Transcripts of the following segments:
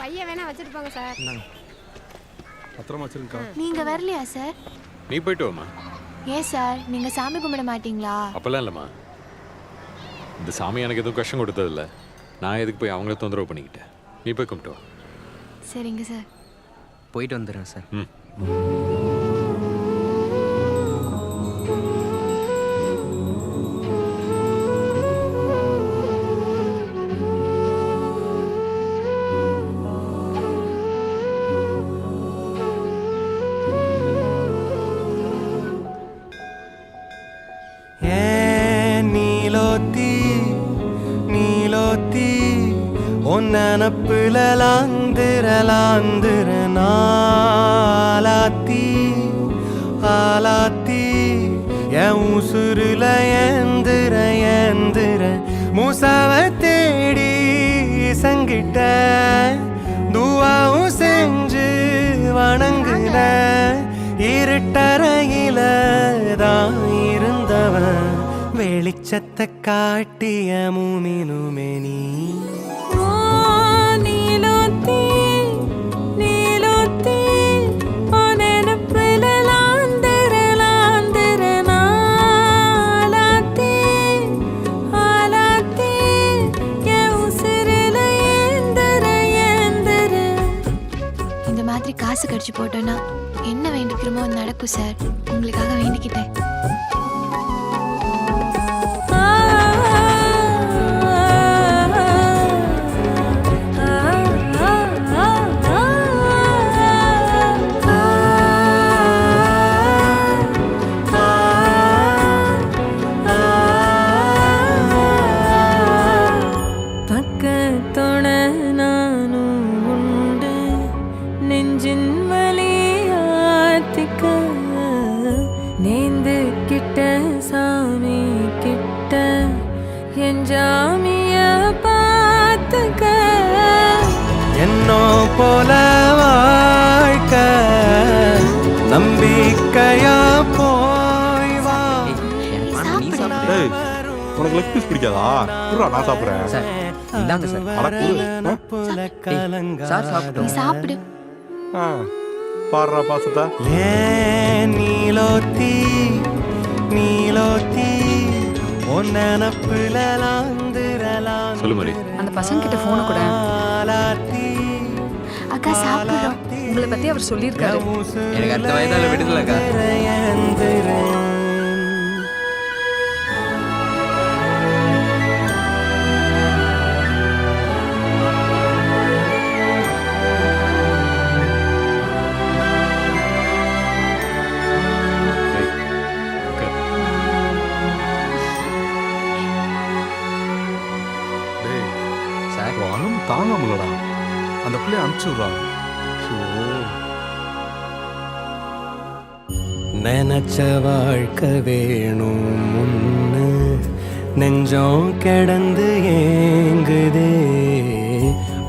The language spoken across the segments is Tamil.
பையன் வேணா வச்சுட்டு போங்க சார். பத்திரமா வச்சிருக்கா. நீங்க வரலையா சார்? நீ போயிட்டு வாமா. ஏன் சார் நீங்க சாமி கும்பிட மாட்டீங்களா? அப்பெல்லாம் இல்லைம்மா, இந்த சாமி எனக்கு எதுவும் கஷ்டம் கொடுத்ததில்ல. நான் எதுக்கு போய் அவங்கள தொந்தரவு பண்ணிக்கிட்டேன். நீ போய் கும்பிட்டு வா. சரிங்க சார். போயிட்டு வந்துடுறேன் சார். ம். நனப்புல லாந்திர நாளாத்தி ஆலாத்தி என் உசுருல ஏந்திர மூசாவ தேடி சங்கிட்ட துவாவும் செஞ்சு வணங்குன இருட்டறையில தான் இருந்தவன் வெளிச்சத்தை காட்டிய மூமினுமே நீ காசு கடிச்சு போட்டோன்னா என்ன வேண்டிக்கிறோமோ நடக்கும் சார். உங்களுக்காக வேண்டிக்கிட்டேன். என்னோ போல வாழ்க்க நம்பிக்கையா போய் வா. உனக்கு லெக் பீஸ் பிடிக்காதா? நான் சாப்பிடுறேன். இந்தாங்க சார். சாப்பிடு. பாடுறா பாசத்தா. நீலோத்தி நீலோத்தி சொல்லு மாதிரி. அந்த பசங்க கிட்ட போன கூட. அக்கா சாப்பிடுறோம். உங்களை பத்தி அவர் சொல்லியிருக்காரு. எனக்கு அடுத்த வயதால விடுதலக்கா. தாங்காமலடா அந்த பிள்ளைய அனுப்பிச்சுடுறா. நினைச்ச வாழ்க்கை வேணும் முன்னு நெஞ்சம் கிடந்து ஏங்குதே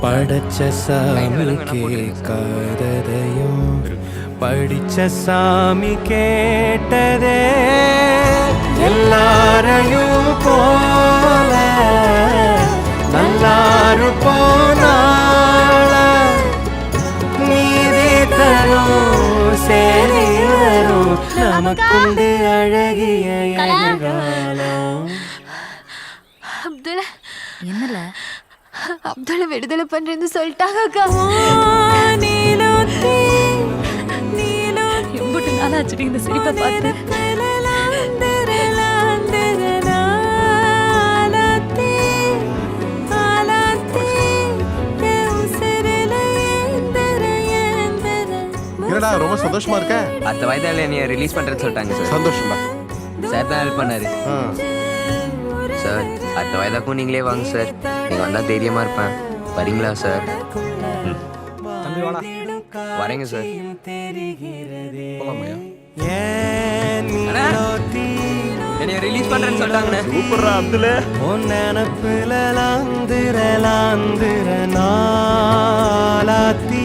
படைச்ச சாமி கேட்காததையும் படிச்ச சாமி கேட்டதே எல்லாரையும் போல நல்லாரு போனால நீதி தரும் சேரி வரும் நமக்குண்டு அழகிய எதிர்காலம். அப்துல் என்னல அப்துல்ல விடுதலை பண்றேன்னு சொல்லிட்டாங்க அக்கா. எம்பிட்டு நாளாச்சு இந்த சிரிப்பை பார்த்து. ரொம்ப சந்தோஷமா இருக்க. அடுத்த வயதால என்னைய ரிலீஸ் பண்றேன்னு சொல்லிட்டாங்க சார். சந்தோஷம்டா. சார் தான் ஹெல்ப் பண்ணாரு. சார் அடுத்த வயதாக்கும் நீங்களே வாங்க சார். நீங்க வந்தா தைரியமா இருப்பேன். வரீங்களா சார்? தம்பி வாடா. வரேங்க சார். என்னைய ரிலீஸ் பண்றேன்னு சொல்லிட்டாங்கண்ணே. சூப்பர்ரா அப்துல். நினப்புல லாந்திர நாளாத்தி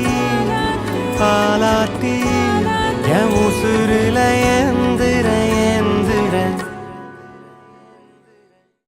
ஆலாத்தி என் உசுருல